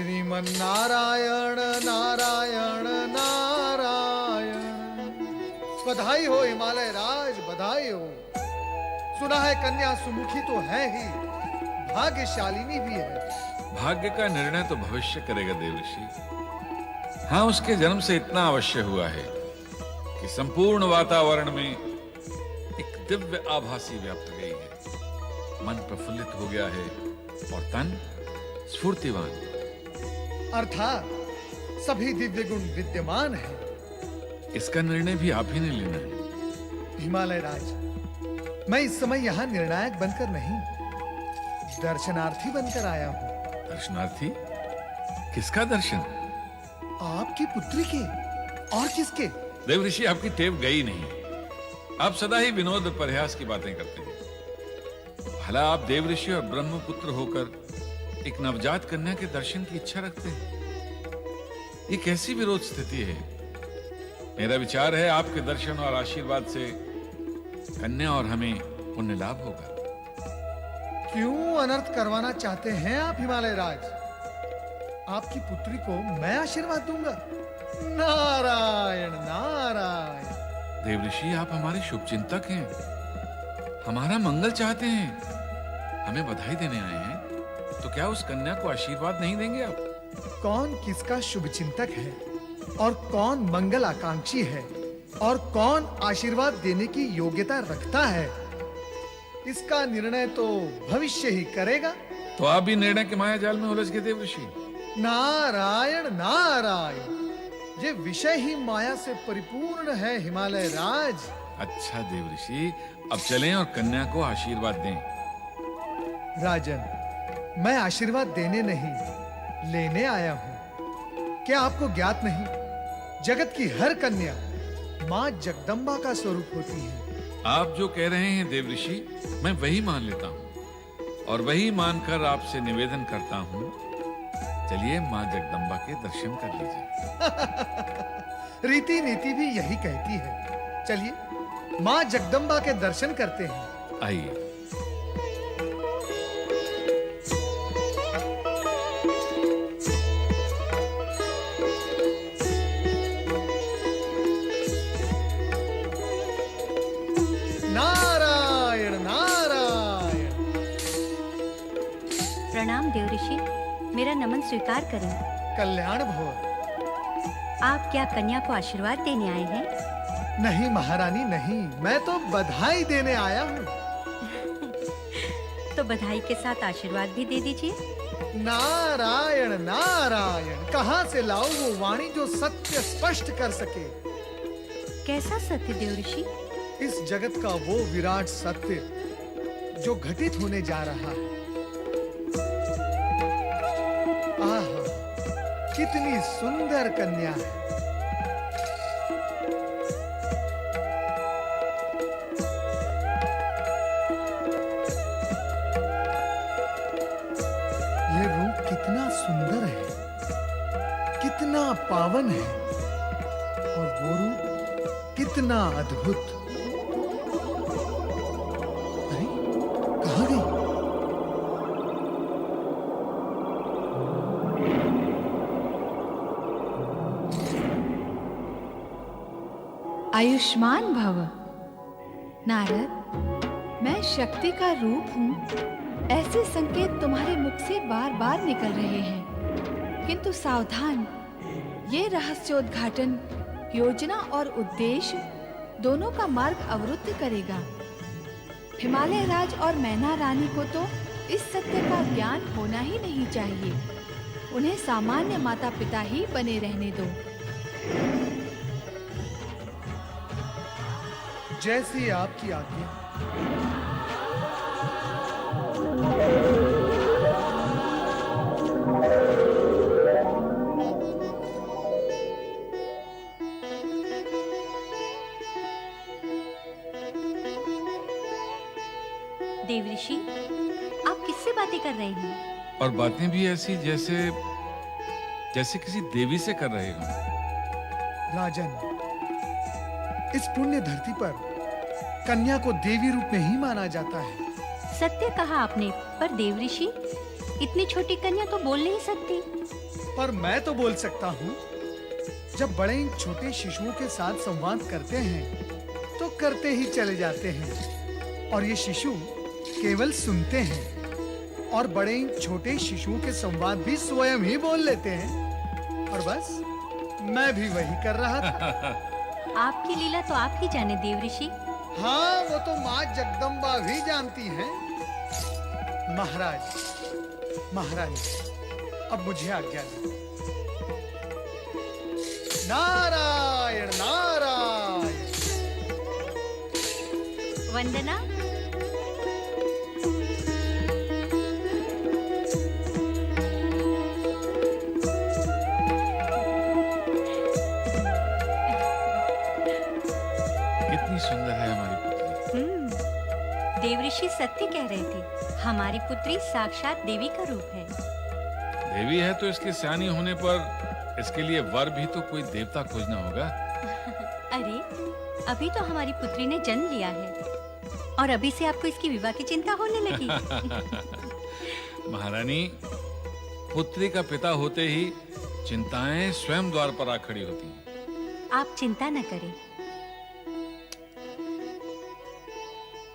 श्रीमन्नारायण नारायण नारायण। बधाई हो हिमालय राज, बधाई हो। सुना है कन्या सुमुखी तो है ही, भाग्यशालिनी भी है। भाग्य का निर्णय तो भविष्य करेगा देवर्षि। हाँ, उसके जन्म से इतना अवश्य हुआ है कि संपूर्ण वातावरण में एक दिव्य आभासी व्याप्त गई है। मन प्रफुल्लित हो गया है और तन स्फूर्तिवान। अर्थात सभी दिव्य गुण विद्यमान है। इसका निर्णय भी आप ही ने लेना है। हिमालय राज, मैं इस समय यहाँ निर्णायक बनकर नहीं, दर्शनार्थी बनकर आया हूँ। दर्शनार्थी? किसका दर्शन? आपकी पुत्री के, और किसके? देवऋषि, आपकी टेव गई नहीं। आप सदा ही विनोद और परिहास की बातें करते हैं। भला आप देवऋषि और ब्रह्मपुत्र होकर एक नवजात कन्या के दर्शन की इच्छा रखते हैं? ये कैसी विरोध स्थिति है? मेरा विचार है आपके दर्शन और आशीर्वाद से कन्या और हमें पुण्य लाभ होगा। क्यों अनर्थ करवाना चाहते हैं आप हिमालय राज? आपकी पुत्री को मैं आशीर्वाद दूंगा। नारायण नारायण। देवऋषि, आप हमारे शुभचिंतक हैं, हमारा मंगल चाहते हैं, हमें बधाई देने आए हैं, तो क्या उस कन्या को आशीर्वाद नहीं देंगे आप? कौन किसका शुभचिंतक है और कौन मंगल आकांक्षी है और कौन आशीर्वाद देने की योग्यता रखता है, इसका निर्णय तो भविष्य ही करेगा। तो आप भी निर्णय के माया जाल में उलझ गए देवऋषि। नारायण नारायण, ये विषय ही माया से परिपूर्ण है हिमालय राज। अच्छा देवऋषि, अब चलें और कन्या को आशीर्वाद दें। राजन, मैं आशीर्वाद देने नहीं, लेने आया हूं। क्या आपको ज्ञात नहीं, जगत की हर कन्या मां जगदंबा का स्वरूप होती है। आप जो कह रहे हैं देवऋषि, मैं वही मान लेता हूँ और वही मानकर आपसे निवेदन करता हूँ, चलिए मां जगदंबा के दर्शन कर लीजिए। रीति नीति भी यही कहती है। चलिए मां जगदंबा के दर्शन करते हैं। आइए। नारायण नारायण। प्रणाम देवऋषि, मेरा नमन स्वीकार करें। कल्याण भव। आप क्या कन्या को आशीर्वाद देने आए हैं? नहीं महारानी नहीं, मैं तो बधाई देने आया हूँ। तो बधाई के साथ आशीर्वाद भी दे दीजिए। नारायण नारायण, कहाँ से लाऊं वो वाणी जो सत्य स्पष्ट कर सके? कैसा सत्य देवऋषि? इस जगत का वो विराट सत्य जो घटित होने जा रहा है। आहा, कितनी सुंदर कन्या है। ये रूप कितना सुंदर है, कितना पावन है, और वो रूप कितना अद्भुत। अरे, कहाँ गई? आयुष्मान भव। नारद, मैं शक्ति का रूप हूँ, ऐसे संकेत तुम्हारे मुख से बार बार निकल रहे हैं, किंतु सावधान, ये रहस्योद्घाटन योजना और उद्देश्य दोनों का मार्ग अवरुद्ध करेगा। हिमालय राज और मैना रानी को तो इस सत्य का ज्ञान होना ही नहीं चाहिए। उन्हें सामान्य माता पिता ही बने रहने दो। जैसी आपकी आज्ञा। देवऋषि, आप किससे बातें कर रहे हैं? और बातें भी ऐसी जैसे किसी देवी से कर रहे हो। राजन, इस पुण्य धरती पर कन्या को देवी रूप में ही माना जाता है। सत्य कहा आपने, पर देवऋषि, इतनी छोटी कन्या तो बोल नहीं सकती। पर मैं तो बोल सकता हूँ, जब बड़े इन छोटे शिशुओं के साथ संवाद करते हैं तो करते ही चले जाते हैं, और ये शिशु केवल सुनते हैं और बड़े इन छोटे शिशुओं के संवाद भी स्वयं ही बोल लेते हैं। और बस मैं भी वही कर रहा था। आपकी लीला तो आप ही जाने देव ऋषि। हाँ, वो तो माँ जगदम्बा भी जानती हैं। महाराज, महारानी, अब मुझे आज्ञा दो। नारायण नारायण। वंदना। कितनी सुंदर है हमारी पुत्री। देव ऋषि सत्य कह रहे थे, हमारी पुत्री साक्षात देवी का रूप है। देवी है तो इसके सयानी होने पर इसके लिए वर भी तो कोई देवता खोजना होगा। अरे, अभी तो हमारी पुत्री ने जन्म लिया है और अभी से आपको इसकी विवाह की चिंता होने लगी। महारानी, पुत्री का पिता होते ही चिंताएं स्वयं द्वार पर आ खड़ी होती हैं। आप चिंता न करें,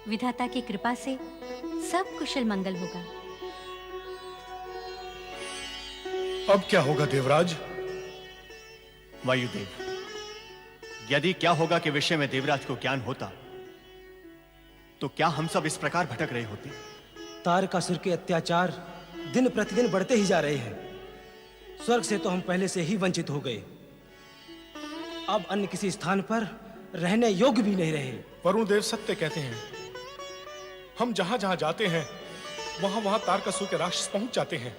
विधाता की कृपा से सब कुशल मंगल होगा। अब क्या होगा देवराज? वायुदेव, यदि क्या होगा के विषय में देवराज को ज्ञान होता तो क्या हम सब इस प्रकार भटक रहे होते? तारकासुर के अत्याचार दिन प्रतिदिन बढ़ते ही जा रहे हैं। स्वर्ग से तो हम पहले से ही वंचित हो गए, अब अन्य किसी स्थान पर रहने योग्य भी नहीं रहे। वरुण देव सत्य कहते हैं, हम जहां जहां जाते हैं वहां वहां तारकासुर के राक्षस पहुंच जाते हैं।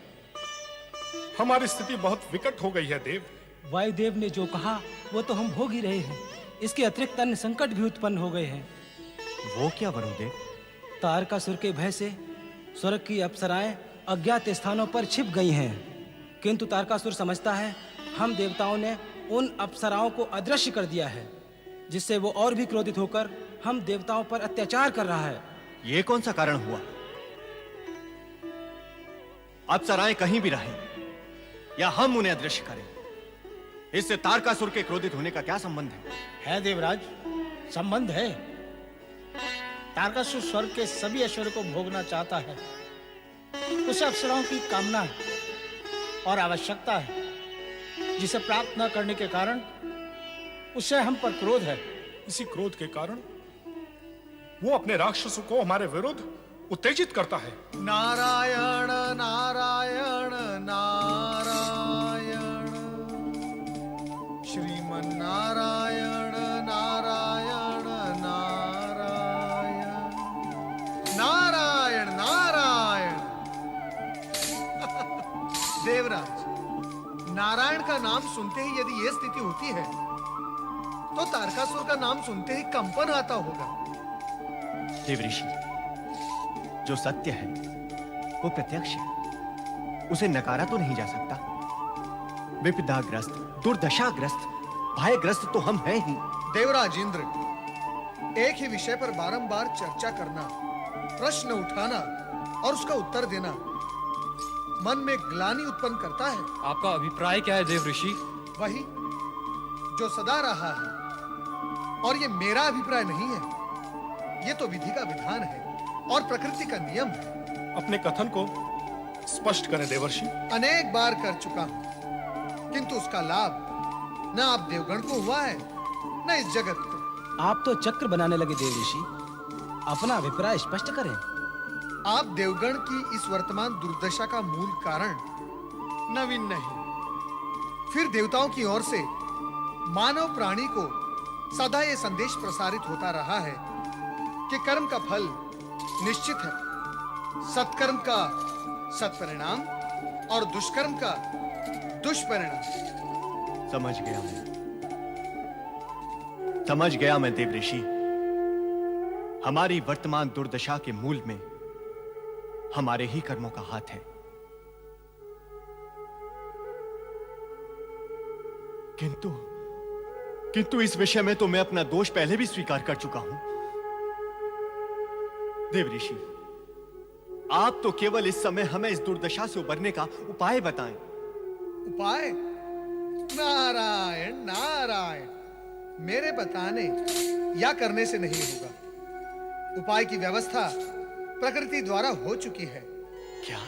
हमारी स्थिति बहुत विकट हो गई है देव। वायुदेव ने जो कहा वो तो हम भोग ही रहे हैं, इसके अतिरिक्त अन्य संकट भी उत्पन्न हो गए हैं। वो क्या वरुण देव? तारकासुर के भय से स्वर्ग की अप्सराएं अज्ञात स्थानों पर छिप गई हैं, किंतु तारकासुर समझता है हम देवताओं ने उन अप्सराओं को अदृश्य कर दिया है, जिससे वो और भी क्रोधित होकर हम देवताओं पर अत्याचार कर रहा है। ये कौन सा कारण हुआ? अप्सराएं कहीं भी रहें या हम उन्हें अदृश्य करें, इससे तारकासुर के क्रोधित होने का क्या संबंध है? है देवराज, संबंध है। तारकासुर स्वर्ग के सभी ऐश्वर्य को भोगना चाहता है। उसे अप्सराओं की कामना है और आवश्यकता है, जिसे प्राप्त न करने के कारण उसे हम पर क्रोध है। इसी क्रोध के कारण वो अपने राक्षसों को हमारे विरुद्ध उत्तेजित करता है। नारायण नारायण नारायण, श्रीमन नारायण नारायण नारायण, नारायण नारायण। देवराज, नारायण का नाम सुनते ही यदि यह स्थिति होती है तो तारकासुर का नाम सुनते ही कंपन आता होगा। देवऋषि, जो सत्य है वो प्रत्यक्ष है, उसे नकारा तो नहीं जा सकता। विपदाग्रस्त, दुर्दशाग्रस्त, भयग्रस्त तो हम हैं ही। देवराज इंद्र, एक ही विषय पर बारंबार चर्चा करना, प्रश्न उठाना और उसका उत्तर देना मन में ग्लानि उत्पन्न करता है। आपका अभिप्राय क्या है देव ऋषि? वही जो सदा रहा है, और ये मेरा अभिप्राय नहीं है, ये तो विधि का विधान है और प्रकृति का नियम है। अपने कथन को स्पष्ट करें देवर्षि। अनेक बार कर चुका हूं, किंतु उसका लाभ न आप देवगण को हुआ है न इस जगत को। आप तो चक्र बनाने लगे देव ऋषि, अपना अभिप्राय स्पष्ट करें। आप देवगण की इस वर्तमान दुर्दशा का मूल कारण नवीन नहीं, फिर देवताओं की ओर से मानव प्राणी को सदा ये संदेश प्रसारित होता रहा है कि कर्म का फल निश्चित है, सत्कर्म का सत्परिणाम और दुष्कर्म का दुष्परिणाम। समझ गया मैं देवऋषि। हमारी वर्तमान दुर्दशा के मूल में हमारे ही कर्मों का हाथ है। किंतु इस विषय में तो मैं अपना दोष पहले भी स्वीकार कर चुका हूं। देवऋषि, आप तो केवल इस समय हमें इस दुर्दशा से उबरने का उपाय बताएं। उपाय? नारायण नारायण, मेरे बताने या करने से नहीं होगा। उपाय की व्यवस्था प्रकृति द्वारा हो चुकी है। क्या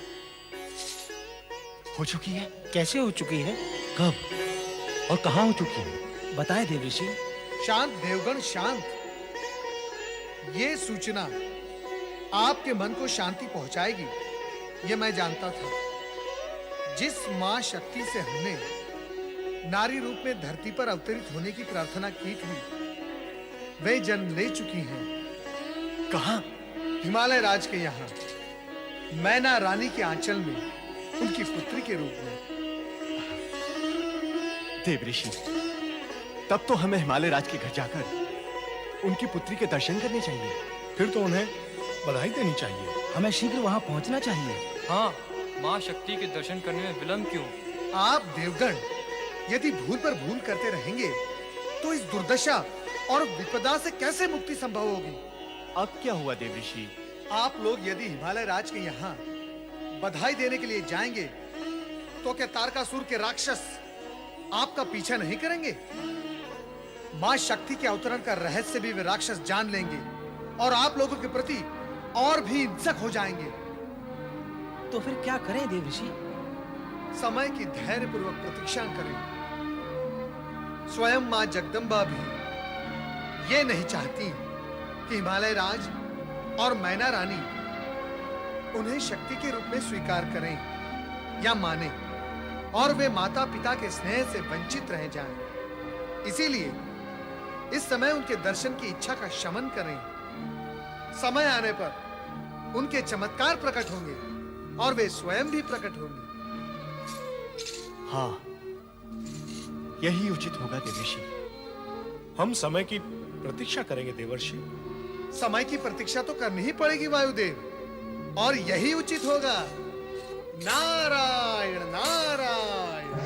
हो चुकी है? कैसे हो चुकी है? कब और कहां हो चुकी है? बताएं देवऋषि। शांत देवगण शांत। ये सूचना आपके मन को शांति पहुंचाएगी, ये मैं जानता था। जिस मां शक्ति से हमने नारी रूप में धरती पर अवतरित होने की प्रार्थना की थी, वे जन्म ले चुकी हैं। कहां? हिमालय राज के यहाँ, मैना रानी के आंचल में, उनकी पुत्री के रूप में। देवऋषि, तब तो हमें हिमालय राज के घर जाकर उनकी पुत्री के दर्शन करने चाहिए। फिर तो उन्हें बधाई देनी चाहिए। हमें शीघ्र वहां पहुंचना चाहिए। हाँ, माँ शक्ति के दर्शन करने में विलंब क्यों? आप देवगण यदि भूल पर भूल करते रहेंगे तो इस दुर्दशा और विपदा से कैसे मुक्ति संभव होगी? अब क्या हुआ देवऋषि? आप लोग यदि हिमालय राज के यहाँ बधाई देने के लिए जाएंगे तो क्या तारकासुर के राक्षस आपका पीछा नहीं करेंगे? मां शक्ति के अवतरण का रहस्य भी वे राक्षस जान लेंगे और आप लोगों के प्रति और भी हिंसक हो जाएंगे। तो फिर क्या करें देवऋषि? समय की धैर्यपूर्वक प्रतीक्षा करें। स्वयं मां जगदम्बा भी ये नहीं चाहती कि हिमालय राज और मैना रानी उन्हें शक्ति के रूप में स्वीकार करें या माने और वे माता पिता के स्नेह से वंचित रह जाएं। इसीलिए इस समय उनके दर्शन की इच्छा का शमन करें। समय आने पर उनके चमत्कार प्रकट होंगे और वे स्वयं भी प्रकट होंगे। हाँ, यही उचित होगा देवर्षि। हम समय की प्रतीक्षा करेंगे देवर्षि। समय की प्रतीक्षा तो करनी ही पड़ेगी वायुदेव, और यही उचित होगा। नारायण नारायण।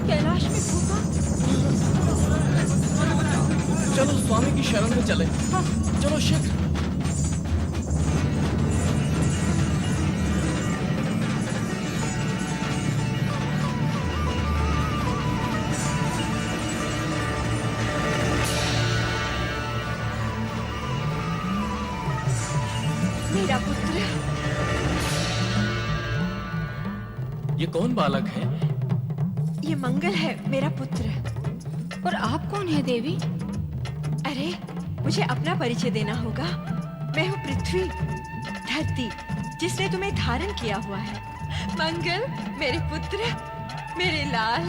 कैलाश में भूकंप। चलो स्वामी की शरण में चले। चलो शीघ्र। मेरा पुत्र। ये कौन बालक है? ये मंगल है, मेरा पुत्र। और आप कौन है देवी? अरे, मुझे अपना परिचय देना होगा। मैं हूँ पृथ्वी, धरती, जिसने तुम्हें धारण किया हुआ है। मंगल, मेरे पुत्र, मेरे लाल।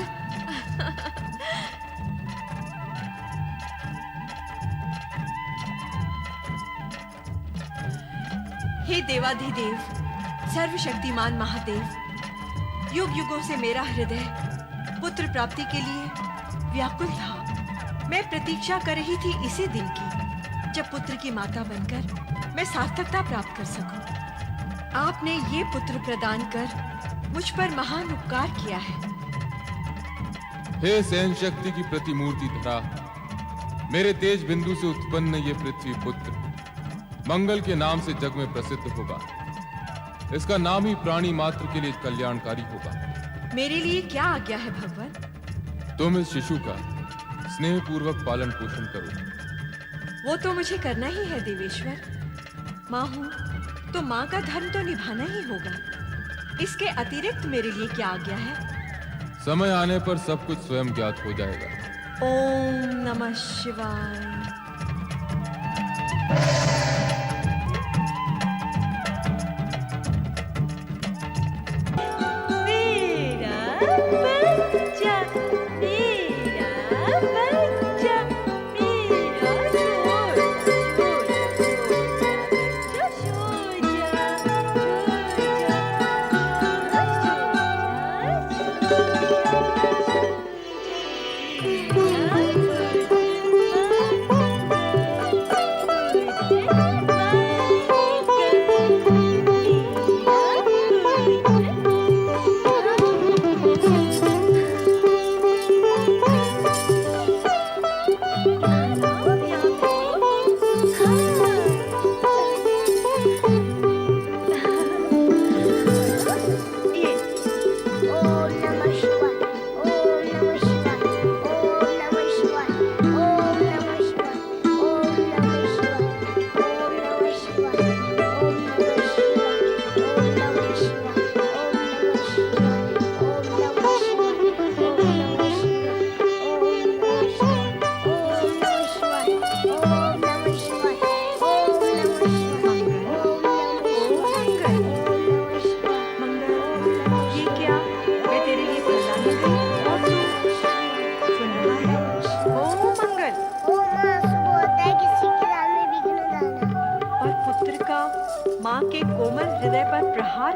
हे देवाधिदेव, सर्वशक्तिमान महादेव, युग युगों से मेरा हृदय पुत्र प्राप्ति के लिए व्याकुल था। मैं प्रतीक्षा कर रही थी इसी दिन की, जब पुत्र की माता बनकर मैं सार्थकता प्राप्त कर सकूं। आपने ये पुत्र प्रदान कर मुझ पर महान उपकार किया है। हे सहन शक्ति की प्रतिमूर्ति धरा, मेरे तेज बिंदु से उत्पन्न ये पृथ्वी पुत्र मंगल के नाम से जग में प्रसिद्ध होगा। इसका नाम ही प्राणी मात्र के लिए कल्याणकारी होगा। मेरे लिए क्या आज्ञा है भगवान? तुम इस शिशु का स्नेह पूर्वक पालन पोषण करो। वो तो मुझे करना ही है देवेश्वर। माँ हूँ तो माँ का धर्म तो निभाना ही होगा। इसके अतिरिक्त मेरे लिए क्या आज्ञा है? समय आने पर सब कुछ स्वयं ज्ञात हो जाएगा। ओम नमः शिवाय।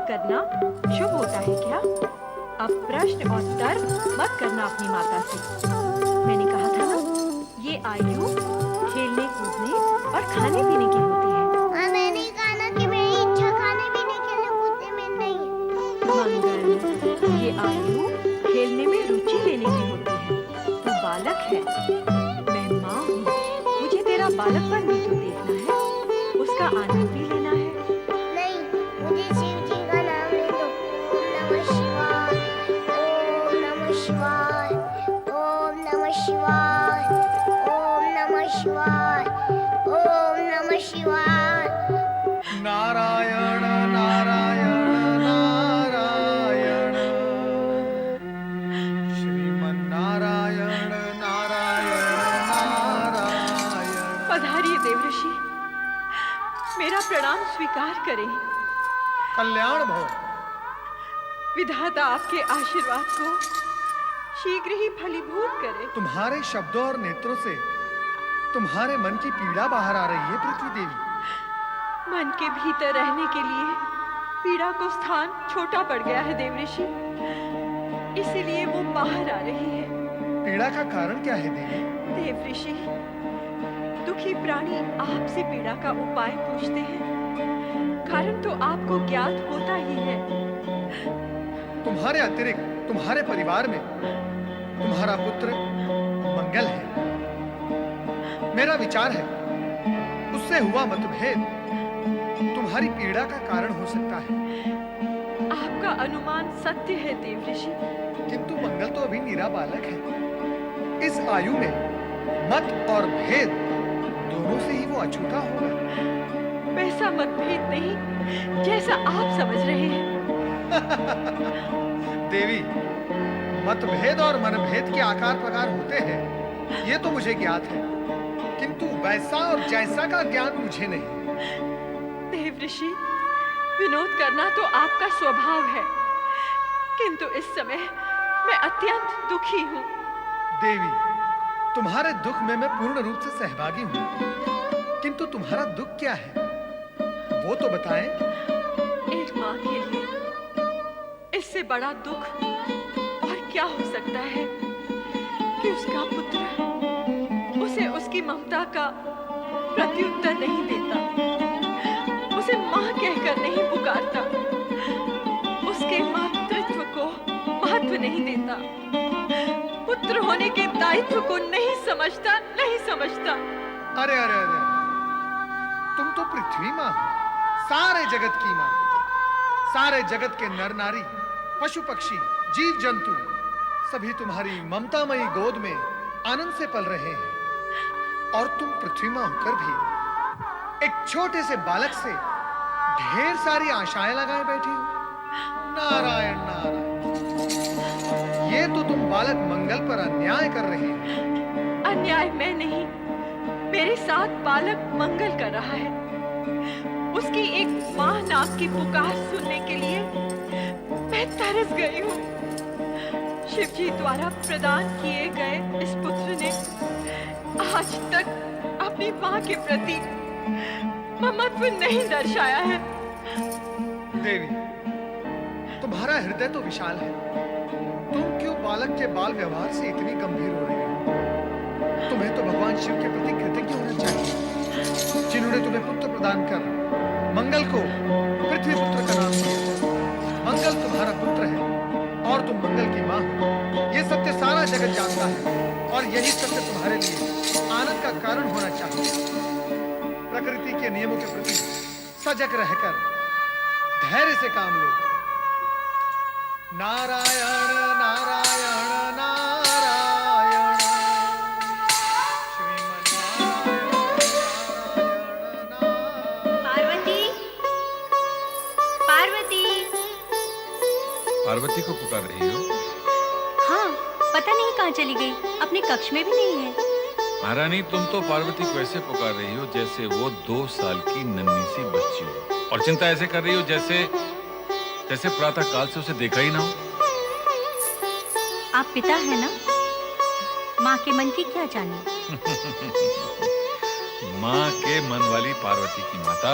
करना शुभ होता है क्या? अब प्रश्न और तर्क मत करना अपनी माता से। मैंने कहा था ना, ये आयु खेलने कूदने और खाने पीने की होती है। मैंने कहा ना कि मेरी इच्छा खाने पीने खेलने कूदने में नहीं है। मंगल, ये आयु खेलने में रुचि लेने की होती है। तू बालक है, मैं माँ हूँ। मुझे तेरा बालकपन भी तो देखना है, उसका आनंद भी लेना है। नहीं, मुझे शिव जी का नाम ले दो। ओम नमः शिवाय, ओम नमः शिवाय, ओम नमः शिवाय, ओम नमः शिवाय, ओम नमः शिवाय। नारायण नारायण नारायण, श्रीमन्नारायण नारायण नारायण। पधारिए देवऋषि, मेरा प्रणाम स्वीकार करें। कल्याण भव। विधाता आपके आशीर्वाद को शीघ्र ही फलीभूत करे। तुम्हारे शब्दों और नेत्रों से तुम्हारे मन की पीड़ा बाहर आ रही है पृथ्वी देवी। मन के भीतर रहने के लिए पीड़ा को स्थान छोटा पड़ गया है देवऋषि, इसीलिए वो बाहर आ रही है। पीड़ा का कारण क्या है देवी? देवऋषि, दुखी प्राणी आपसे पीड़ा का उपाय पूछते हैं, कारण तो आपको ज्ञात होता ही है। तुम्हारे अतिरिक्त तुम्हारे परिवार में तुम्हारा पुत्र मंगल है। मेरा विचार है उससे हुआ मतभेद तुम्हारी पीड़ा का कारण हो सकता है। आपका अनुमान सत्य है देवऋषि, किंतु मंगल तो अभी नीरा बालक है। इस आयु में मत और भेद दोनों से ही वो अछूता होगा। वैसा मतभेद नहीं जैसा आप समझ रहे हैं। देवी, मतभेद और मनभेद के आकार प्रकार होते हैं, ये तो मुझे ज्ञात है, किंतु वैसा और जैसा का ज्ञान मुझे नहीं। देवऋषि, विनोद करना तो आपका स्वभाव है, किंतु इस समय मैं अत्यंत दुखी हूँ। देवी, तुम्हारे दुख में मैं पूर्ण रूप से सहभागी हूँ, किंतु तुम्हारा दुख क्या है वो तो बताएं। एक माँ के लिए इससे बड़ा दुख और क्या हो सकता है कि उसका पुत्र उसे उसकी ममता का प्रत्युत्तर नहीं देता, उसे माँ कहकर नहीं पुकारता, उसके मातृत्व को महत्व नहीं देता, पुत्र होने के दायित्व को नहीं समझता। अरे अरे अरे, तुम तो पृथ्वी माँ हो, सारे जगत की माँ। सारे जगत के नर नारी, पशु पक्षी, जीव जंतु सभी तुम्हारी ममतामयी गोद में आनंद से पल रहे हैं, और तुम पृथ्वी माँ होकर भी एक छोटे से बालक से ढेर सारी आशाएं लगाए बैठी हो। नारायण नारायण, ये तो तुम बालक मंगल पर अन्याय कर रहे हैं। अन्याय मैं नहीं, मेरे साथ बालक मंगल कर रहा है। उसकी एक माँ नाम की पुकार सुनने के लिए मैं तरस गई हूँ। शिव जी द्वारा प्रदान किए गए इस पुत्र ने आज तक अपनी माँ के प्रति ममत्व नहीं दर्शाया है। देवी, तुम्हारा हृदय तो विशाल है, तुम क्यों बालक के बाल व्यवहार से इतनी गंभीर हो रही हो? तुम्हें तो भगवान शिव के प्रति कृतज्ञ होना चाहिए, जिन्होंने तुम्हें पुत्र प्रदान कर मंगल को पृथ्वी पुत्र का नाम दिया। मंगल तुम्हारा पुत्र है और तुम मंगल की माँ हो। ये सत्य सारा जगत जानता है, और यही सत्य तुम्हारे लिए आनंद का कारण होना चाहिए। प्रकृति के नियमों के प्रति सजग रहकर धैर्य से काम लो। नारायण नारायण नारायण, पार्वती, पार्वती। पार्वती को पुकार रही हो? हाँ, पता नहीं कहाँ चली गई, अपने कक्ष में भी नहीं है। महारानी, तुम तो पार्वती को ऐसे पुकार रही हो जैसे वो 2 साल की नन्ही सी बच्ची हो, और चिंता ऐसे कर रही हो जैसे प्रातः काल से उसे देखा ही ना हो। आप पिता है ना, माँ के मन की क्या जाने। माँ के मन वाली पार्वती की माता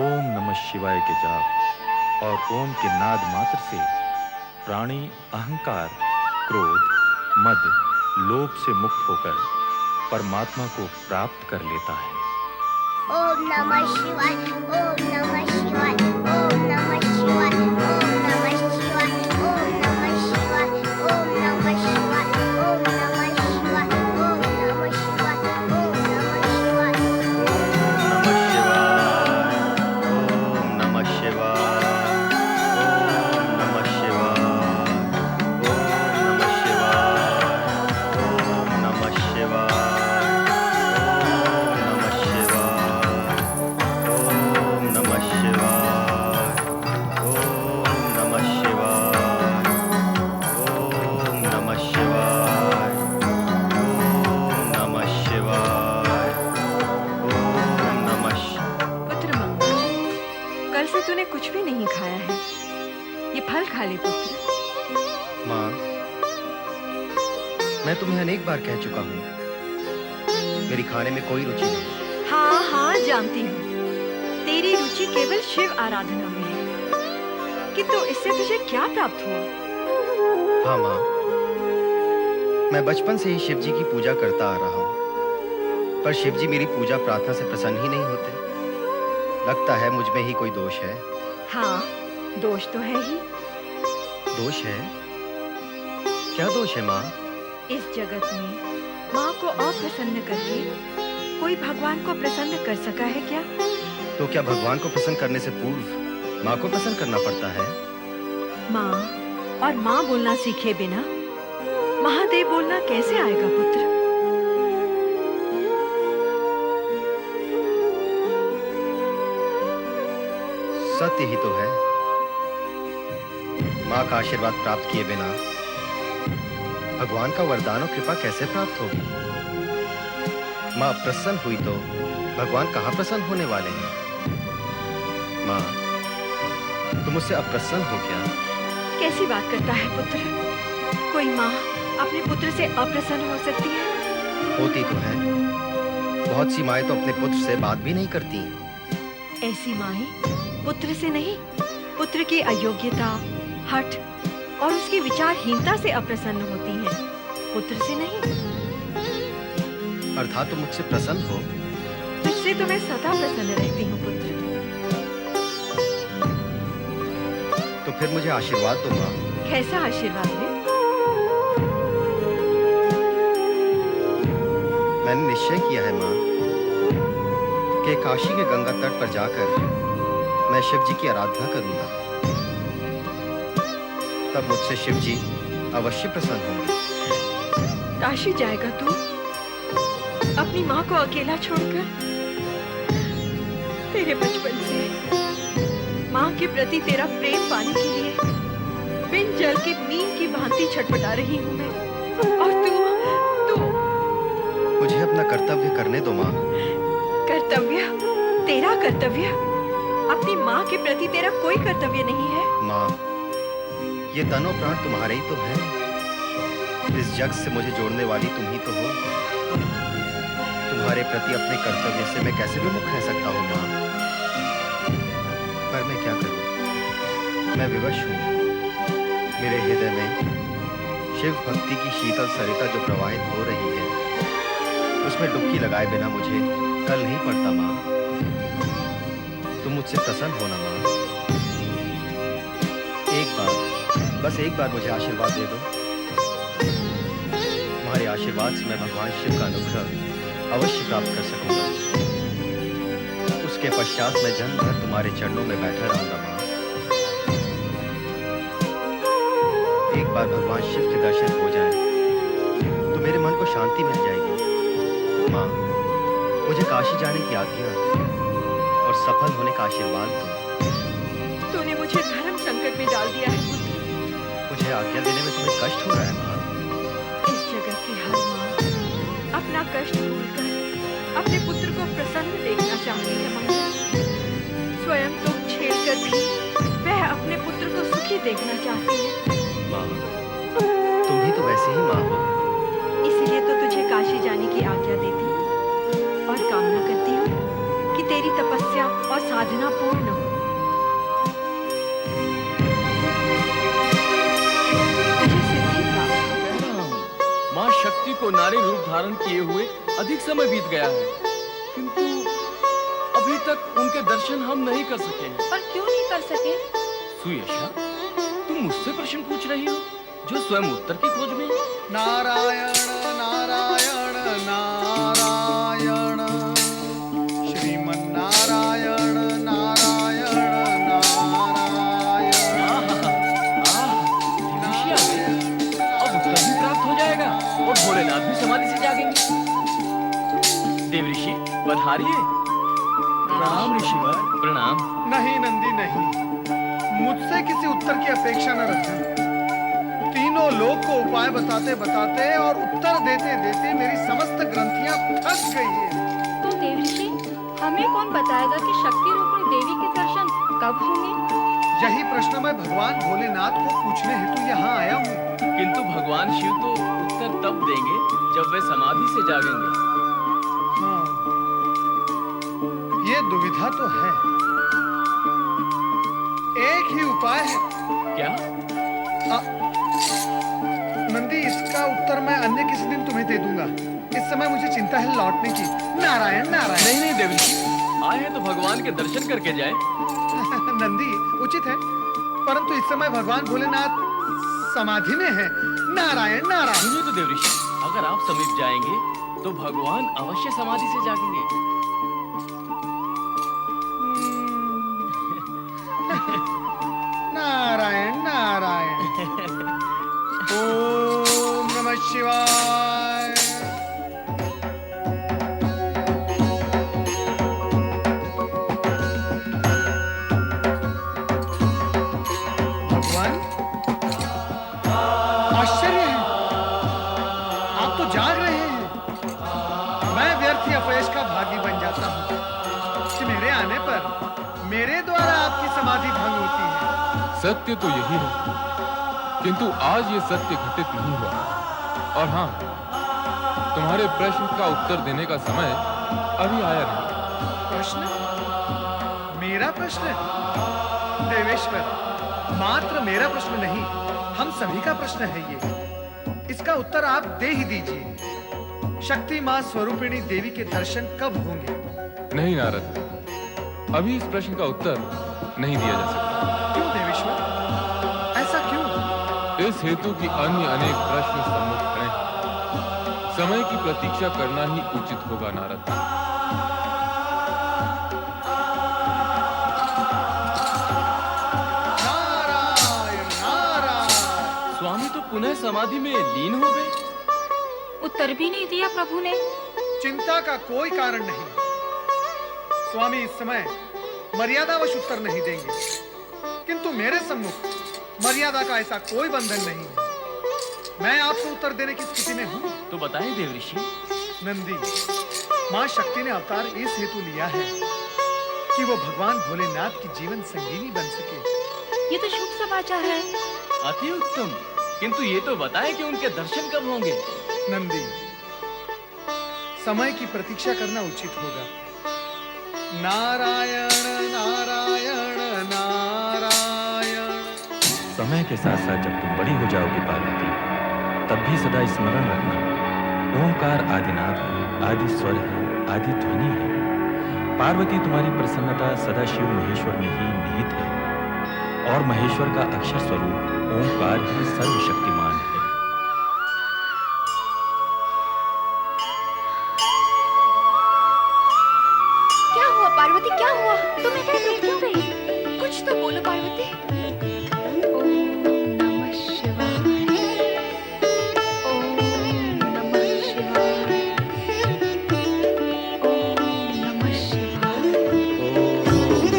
ओम नमः शिवाय के जाप और ओम के नाद मात्र से प्राणी अहंकार, क्रोध, मद, लोभ से मुक्त होकर परमात्मा को प्राप्त कर लेता है। ओम नमः शिवाय, ओम नमः शिवाय, ओम नमः शिवाय, ओम नमः शिवाय, ओम नमः शिवाय, ओम नमः शिवाय, ओम नमः शिवाय, ओम नमः शिवाय, ओम नमः शिवाय। ओम नमः शिवाय, ओम नमः शिवाय, ओम नमः शिवाय, ओम नमः शिवाय, ओम नमः शिवाय, ओम नमः शिवाय, ओम नमः शिवाय, फल खा ले पुत्र। माँ, मैं तुम्हें अनेक बार कह चुका हूँ, मेरी खाने में कोई रुचि नहीं। हाँ हाँ जानती हूँ, तेरी रुचि केवल शिव आराधना में है, किंतु इससे तुझे क्या प्राप्त हुआ? हाँ माँ, मैं बचपन से ही शिव जी की पूजा करता आ रहा हूँ, पर शिव जी मेरी पूजा प्रार्थना से प्रसन्न ही नहीं होते। लगता है मुझ में ही कोई दोष है। हाँ, दोष तो है ही। दोष है? क्या दोष है माँ? इस जगत में माँ को अप्रसन्न करके कोई भगवान को प्रसन्न कर सका है क्या? तो क्या भगवान को प्रसन्न करने से पूर्व माँ को प्रसन्न करना पड़ता है? माँ और माँ बोलना सीखे बिना महादेव बोलना कैसे आएगा पुत्र? सत्य ही तो है। माँ का आशीर्वाद प्राप्त किए बिना भगवान का वरदान और कृपा कैसे प्राप्त होगी? माँ प्रसन्न हुई तो भगवान कहाँ प्रसन्न होने वाले हैं? माँ, तुम मुझसे अप्रसन्न हो क्या? कैसी बात करता है पुत्र? कोई माँ अपने पुत्र से अप्रसन्न हो सकती है? होती तो है। बहुत सी माएं तो अपने पुत्र से बात भी नहीं करती। ऐसी माएं पुत्र से नहीं, पुत्र की अयोग्यता, हठ और उसकी विचारहीनता से अप्रसन्न होती हैं, पुत्र से नहीं। अर्थात तुम मुझसे प्रसन्न हो? तुझसे तो मैं सदा प्रसन्न रहती हूँ पुत्र। तो फिर मुझे आशीर्वाद दो माँ। कैसा आशीर्वाद है? मैंने निश्चय किया है माँ कि काशी के गंगा तट पर जाकर मैं शिव जी की आराधना करूंगा। तब मुझसे शिव जी अवश्य प्रसन्न होंगे। काशी जाएगा तू अपनी माँ को अकेला छोड़कर? तेरे बचपन से माँ के प्रति तेरा प्रेम पाने के लिए बिन जल की नींद की भांति छटपटा रही हूँ मैं, और तू मुझे अपना कर्तव्य करने दो माँ। कर्तव्य? तेरा कर्तव्य? अपनी माँ के प्रति तेरा कोई कर्तव्य नहीं है? माँ, ये तन और प्राण तुम्हारे ही तो है। इस जग से मुझे जोड़ने वाली तुम ही तो हो। तुम्हारे प्रति अपने कर्तव्य से मैं कैसे विमुख रह सकता हूँ माँ? पर मैं क्या करूँ? मैं विवश हूँ। मेरे हृदय में शिव भक्ति की शीतल सरिता जो प्रवाहित हो रही है, उसमें डुबकी लगाए बिना मुझे कल नहीं पड़ता माँ। तुम मुझसे प्रसन्न होना माँ। एक बार, बस एक बार मुझे आशीर्वाद दे दो। तुम्हारे आशीर्वाद से मैं भगवान शिव का अनुग्रह अवश्य प्राप्त कर सकूंगा। उसके पश्चात मैं जन्म भर तुम्हारे चरणों में बैठा रहूंगा माँ। एक बार भगवान शिव के दर्शन हो जाएं, तो मेरे मन को शांति मिल जाएगी। माँ, मुझे काशी जाने की आज्ञा और सफल होने का आशीर्वाद दो। तूने मुझे धर्म संकट में डाल दिया है पुत्र। मुझे आज्ञा देने में तुम्हें कष्ट हो रहा है माँ। इस जगत की हर माँ अपना कष्ट भूलकर अपने पुत्र को प्रसन्न देखना चाहती है मंगल। स्वयं दुख झेल कर भी वह अपने पुत्र को सुखी देखना चाहती है। माँ, तुम भी तो वैसे ही माँ हो। इसलिए तो तुझे काशी जाने की आज्ञा देती हूँ और कामना करती हूँ कि तेरी तपस्या और साधना पूर्ण हो। तुझे सिद्धि प्राप्त हो। माँ शक्ति को नारी रूप धारण किए हुए अधिक समय बीत गया है, किंतु अभी तक उनके दर्शन हम नहीं कर सके हैं। पर क्यों नहीं कर सके? सुयशा, तुम मुझसे प्रश्न पूछ रही हो जो स्वयं उत्तर की खोज में। नारायण नारायण नारायण, श्रीमन नारायण नारायण नारायण। ऋषि आ गए, अब उत्तर भी प्राप्त हो जाएगा और भोलेनाथ भी समाधि से जागेंगे। देव ऋषि पधारिए। प्रणाम ऋषिवर। प्रणाम। नहीं नंदी नहीं, मुझसे किसी उत्तर की अपेक्षा न रखें। तीनों लोग को उपाय बताते बताते और उत्तर देते देते मेरी समस्त ग्रंथियां थक गई है। तो देव ऋषि, हमें कौन बताएगा कि शक्ति रूपिणी देवी के दर्शन कब होंगे? यही प्रश्न मैं भगवान भोलेनाथ को पूछने हेतु यहाँ आया हूँ। किंतु भगवान शिव तो उत्तर तब देंगे जब वे समाधि से जागेंगे। हाँ, ये दुविधा तो है। एक ही उपाय है। क्या? नंदी, इसका उत्तर मैं अन्य किसी दिन तुम्हें दे दूंगा। इस समय मुझे चिंता है लौटने की। नारायण नारायण। नहीं नहीं देवऋषि, आए हैं तो भगवान के दर्शन करके जाएं। नंदी, उचित है, परंतु इस समय भगवान भोलेनाथ समाधि में है। नारायण नारायण। सुनिए तो देवऋषि, अगर आप समीप जाएंगे तो भगवान अवश्य समाधि से जागेंगे। नारायण नारायण। ओम नमः शिवाय। भगवान, आश्चर्य है, आप तो जाग रहे हैं। मैं व्यर्थ ही अपयश का भागी बन जाता हूँ कि मेरे आने पर मेरे द्वारा आपकी समाधि भंग होती है। सत्य तो यही है, किंतु आज ये सत्य घटित नहीं हुआ। और हाँ, तुम्हारे प्रश्न का उत्तर देने का समय अभी आया नहीं। प्रश्न? मेरा प्रश्न? देवेश्वर, मात्र मेरा प्रश्न नहीं, हम सभी का प्रश्न है ये। इसका उत्तर आप दे ही दीजिए। शक्ति मां स्वरूपिणी देवी के दर्शन कब होंगे? नहीं नारद, अभी इस प्रश्न का उत्तर नहीं दिया जा सकता। क्यों देवेश्वर? ऐसा क्यों? इस हेतु की अन्य अनेक प्रश्न सम्मुख खड़े हैं। समय की प्रतीक्षा करना ही उचित होगा नारद। नारायण नारायण। स्वामी तो पुनः समाधि में लीन हो गए। उत्तर भी नहीं दिया प्रभु ने। चिंता का कोई कारण नहीं। स्वामी इस समय मर्यादावश उत्तर नहीं देंगे, किंतु मेरे सम्मुख मर्यादा का ऐसा कोई बंधन नहीं है। मैं आपको उत्तर देने की स्थिति में हूँ। तो बताएं देवऋषि। नंदी, माँ शक्ति ने अवतार इस हेतु लिया है कि वो भगवान भोलेनाथ की जीवन संगीनी बन सके। ये तो शुभ समाचार है। अति उत्तम, किंतु ये तो बताएं कि उनके दर्शन कब होंगे। नंदी, समय की प्रतीक्षा करना उचित होगा। नारायण नारायण नारायण। समय के साथ साथ जब तुम बड़ी हो जाओगी पार्वती, तब भी सदा स्मरण रखना, ओंकार आदिनाद है, आदि स्वर है, आदि ध्वनि है। पार्वती, तुम्हारी प्रसन्नता सदा शिव महेश्वर में ही निहित है, और महेश्वर का अक्षर स्वरूप ओंकार ही सर्वशक्तिमान है। क्या हुआ पार्वती, क्या हुआ? तुम इधर रुक क्यों गई? कुछ तो बोलो पार्वती। ओम नमः शिवाय। ओम नमः शिवाय। ओम नमः शिवाय। ओम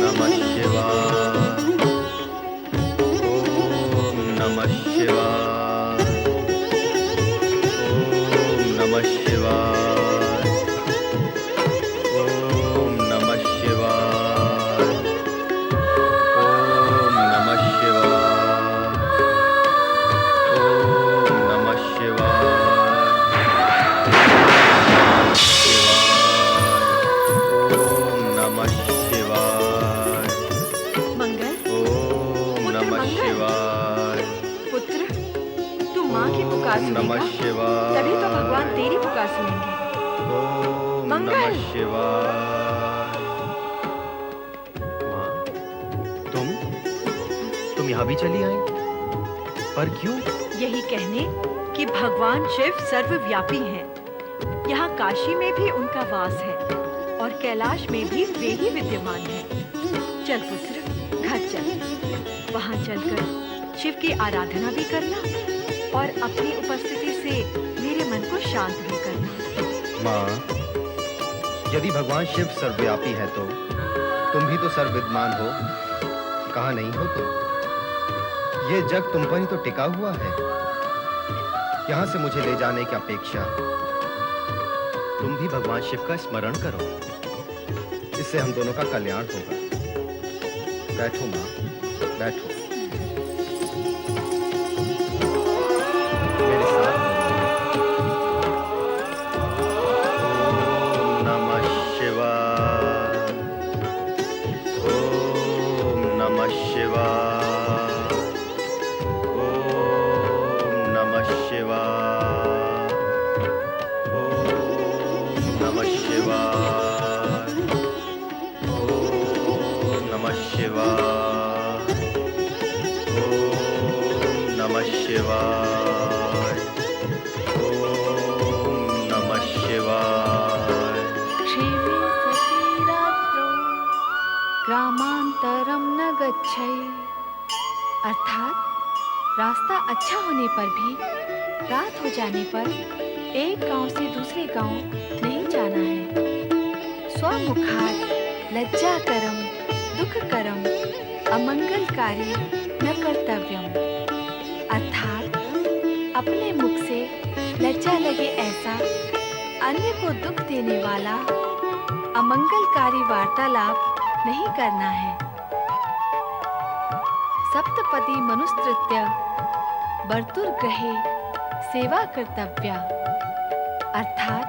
नमः शिवाय। ओम नमः शिवाय। ओम नमः शिवाय। ओम नमः शिवाय। ओम नमः शिवाय। ओम नमः शिवाय। ओम नमः शिवाय। मंगल, ओम पुत्र नमः मंगल। शिवाय। पुत्र, तू माँ की पुकार ओम सुनेगा, नमः शिवाय। तभी तो भगवान तेरी पुकार सुनेंगे। ओम मंगल। नमः शिवाय। माँ, तुम यहाँ भी चली आई? पर क्यों? यही कहने कि भगवान शिव सर्वव्यापी हैं। यहाँ काशी में भी उनका वास है और कैलाश में भी वे ही विद्यमान हैं। चल पुत्र, घर चल। वहाँ चलकर शिव की आराधना भी करना और अपनी उपस्थिति से मेरे मन को शांत भी करना। माँ, यदि भगवान शिव सर्वव्यापी है तो तुम भी तो सर्वविद्यमान हो, कहाँ नहीं हो तुम? ये जग तुम पर ही तो टिका हुआ है। यहाँ से मुझे ले जाने की अपेक्षा तुम भी भगवान शिव का स्मरण करो, इससे हम दोनों का कल्याण होगा। बैठो माँ। बैठो। मेरे साथ ओम नमः शिवाय, ओम नमः शिवाय, ओम नमः शिवाय, ओम नमः शिवाय, ओम नमः शिवाय, ओम नमः शिवाय, ओम नमः शिवाय। क्षेमे सती रात्रौ ग्रामांतरम न गच्छै। अर्थात रास्ता अच्छा होने पर भी रात हो जाने पर एक गांव से दूसरे गांव नहीं जाना है। स्वमुखात् लज्जाकरम दुखकरम अमंगलकारी न कर्तव्यम। अर्थात अपने मुख से लज्जा लगे ऐसा अन्य को दुख देने वाला अमंगलकारी वार्तालाप नहीं करना है। सप्तपदी मनुस्तृत्य बर्तुर्ग्रहे सेवा कर्तव्या। अर्थात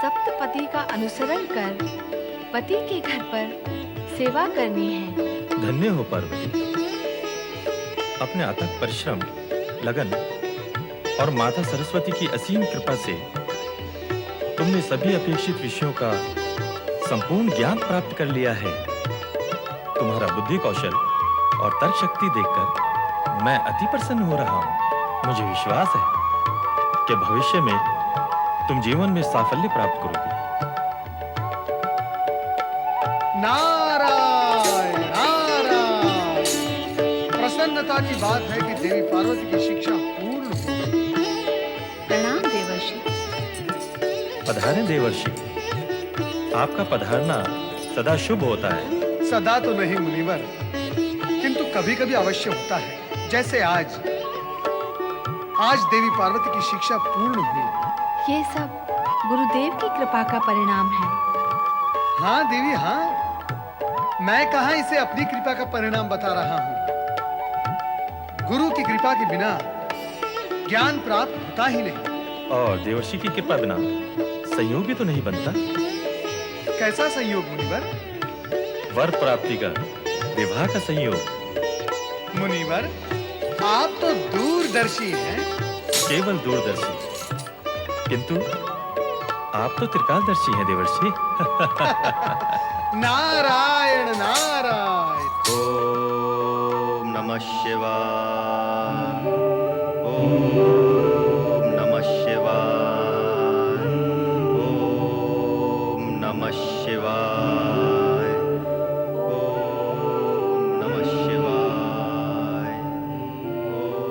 सप्तपदी का अनुसरण कर पति के घर पर सेवा करनी है। धन्य हो पार्वती, अपने अथक परिश्रम, लगन और माता सरस्वती की असीम कृपा से तुमने सभी अपेक्षित विषयों का संपूर्ण ज्ञान प्राप्त कर लिया है। तुम्हारा बुद्धि कौशल और तर्क शक्ति देखकर मैं अति प्रसन्न हो रहा हूँ। मुझे विश्वास है कि भविष्य में तुम जीवन में साफल्य प्राप्त करोगी। नारायण नारायण। प्रसन्नता की बात है कि देवी पार्वती की शिक्षा पूर्ण हुई। प्रणाम देवर्षि। पधारें देवर्षि, आपका पधारना सदा शुभ होता है। सदा तो नहीं मुनिवर, किंतु कभी कभी अवश्य होता है। जैसे आज देवी पार्वती की शिक्षा पूर्ण हुई। ये सब गुरुदेव की कृपा का परिणाम है। हाँ देवी हाँ, मैं कहाँ इसे अपनी कृपा का परिणाम बता रहा हूँ। गुरु की कृपा के बिना ज्ञान प्राप्त होता ही नहीं। और देवर्षि की कृपा बिना संयोग भी तो नहीं बनता। कैसा संयोग मुनिवर? वर प्राप्ति का, विवाह का संयोग। मुनिवर, आप तो दूरदर्शी हैं। केवल दूरदर्शी, किंतु आप तो त्रिकालदर्शी हैं देवर्षि। नारायण नारायण। ओम नमः शिवाय, ओम नमः शिवाय, ओम नमः शिवाय, ओम नमः शिवाय, ओम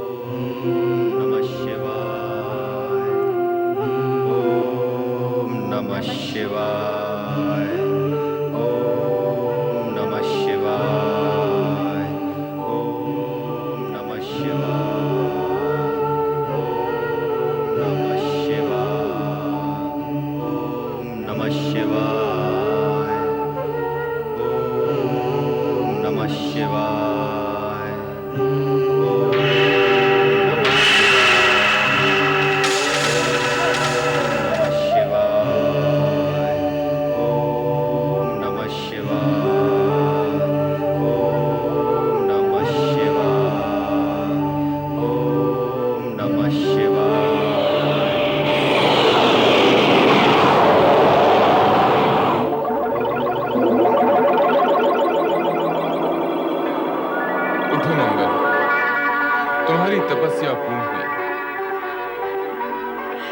नमः शिवाय, ओम नमः शिवाय, ओम नमः शिवाय, ओम नमः शिवाय, ओम नमः शिवाय, ओम नमः शिवाय, ओम नमः शिवाय, ओम नमः शिवाय। उठो मंगल, तुम्हारी तपस्या पूर्ण हुई।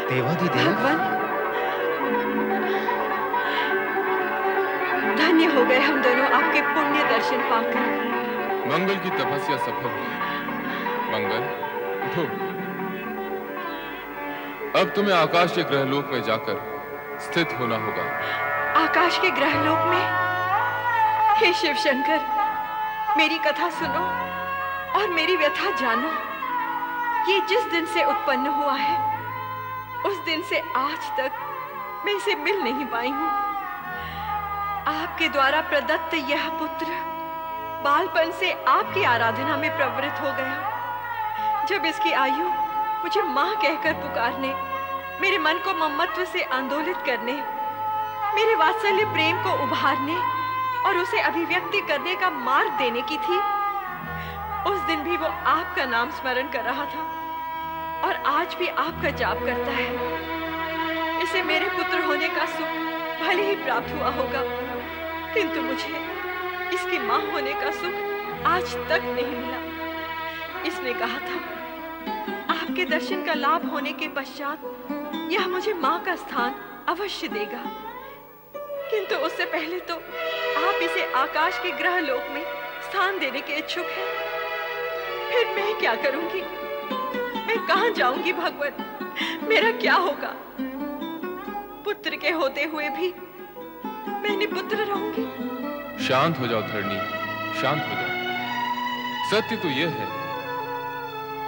देवाधिदेव, भगवान, धन्य हो गए हम दोनों आपके पुण्य दर्शन पाकर। मंगल की तपस्या सफल हुई। मंगल, उठो। अब तुम्हें आकाश के ग्रहलोक में जाकर स्थित होना होगा। आकाश के ग्रहलोक में? हे शिव शंकर, मेरी कथा सुनो और मेरी व्यथा जानो। ये जिस दिन से उत्पन्न हुआ है, उस दिन से आज तक मैं इसे मिल नहीं पाई हूँ। आपके द्वारा प्रदत्त यह पुत्र बालपन से आपकी आराधना में प्रवृत्त हो गया। जब इसकी आयु मुझे माँ कहकर पुकारने, मेरे मन को ममत्व से आंदोलित करने, मेरे वात्सल्य प्रेम को उभारने और उसे अभिव्यक्ति करने का मार्ग देने की थी, उस दिन भी वो आपका नाम स्मरण कर रहा था और आज भी आपका जाप करता है। इसे मेरे पुत्र होने का सुख भले ही प्राप्त हुआ होगा, किंतु मुझे इसकी माँ होने का सुख आज तक नहीं मिला। इसने कहा था, आपके दर्शन का लाभ होने के पश्चात यह मुझे माँ का स्थान अवश्य देगा, किंतु उससे पहले तो आप इसे आकाश के ग्रह लोक में स्थान देने के इच्छुक हैं। फिर मैं क्या करूंगी? मैं कहां जाऊंगी भगवान? मेरा क्या होगा? पुत्र के होते हुए भी मैं निपुत्र रहूंगी। शांत हो जाओ धरणी, शांत हो जाओ। सत्य तो यह है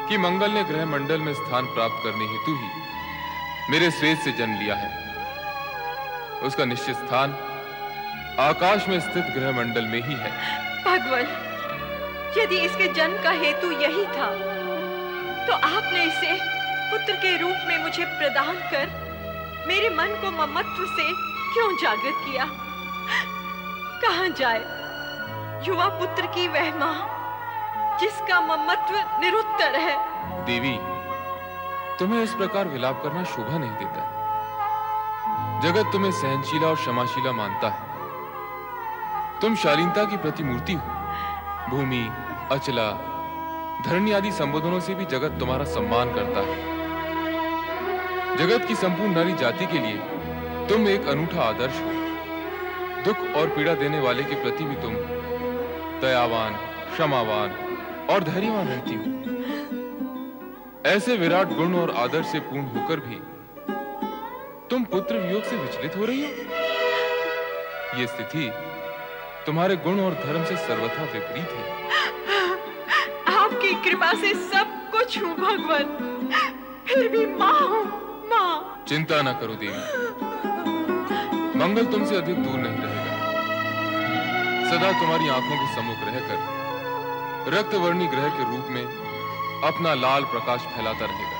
कि मंगल ने ग्रह मंडल में स्थान प्राप्त करने हेतु ही मेरे स्वेद से जन्म लिया है। उसका निश्चित स्थान आकाश में स्थित ग्रह मंडल में ही है। भगवान, यदि इसके जन्म का हेतु यही था, तो आपने इसे पुत्र के रूप में मुझे प्रदान कर मेरे मन को ममत्व से क्यों जागृत किया? कहां जाए युवा पुत्र की वह मां जिसका ममत्व निरुत्तर है? देवी, तुम्हें इस प्रकार विलाप करना शोभा नहीं देता। जगत तुम्हें सहनशीला और क्षमाशीला मानता है। तुम शालीनता की प्रतिमूर्ति हो। भूमि, अचला, धरणी आदि संबोधनों से भी जगत तुम्हारा सम्मान करता है। जगत की संपूर्ण नारी जाति के लिए तुम एक अनूठा आदर्श हो। दुख और पीड़ा देने वाले के प्रति भी तुम दयावान, क्षमावान और धैर्यवान रहती हो। ऐसे विराट गुण और आदर से पूर्ण होकर भी तुम पुत्र वियोग से विचलित हो रही हो। ये स्थिति तुम्हारे गुण और धर्म से सर्वथा विपरीत है। आपकी कृपा से सब कुछ हूँ भगवान, फिर भी माँ हूँ, माँ। चिंता न करो देवी, मंगल तुमसे अधिक दूर नहीं रहेगा। सदा तुम्हारी आंखों के सम्मुख रहकर रक्तवर्णी ग्रह के रूप में अपना लाल प्रकाश फैलाता रहेगा।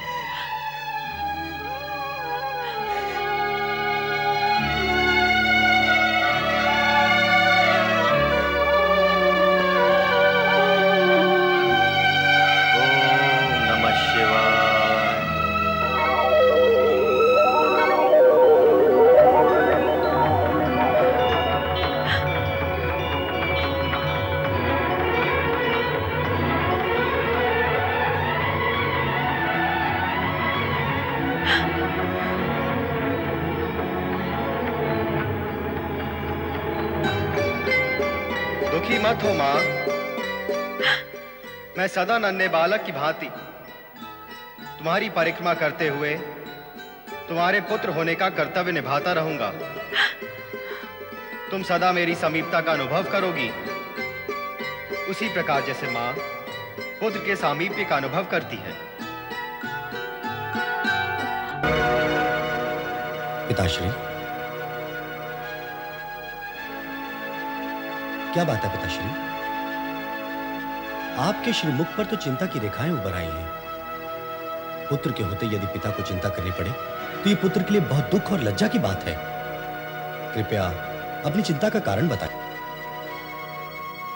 दुखी मत हो मां, मैं सदा नन्हे बालक की भांति तुम्हारी परिक्रमा करते हुए तुम्हारे पुत्र होने का कर्तव्य निभाता रहूंगा। तुम सदा मेरी समीपता का अनुभव करोगी, उसी प्रकार जैसे मां पुत्र के सामीप्य का अनुभव करती है। पिताश्री, क्या बात है पिताश्री? आपके श्रीमुख पर तो चिंता की रेखाएं उभर आई हैं। पुत्र के होते यदि पिता को चिंता करनी पड़े तो ये पुत्र के लिए बहुत दुख और लज्जा की बात है। कृपया अपनी चिंता का कारण बताएं।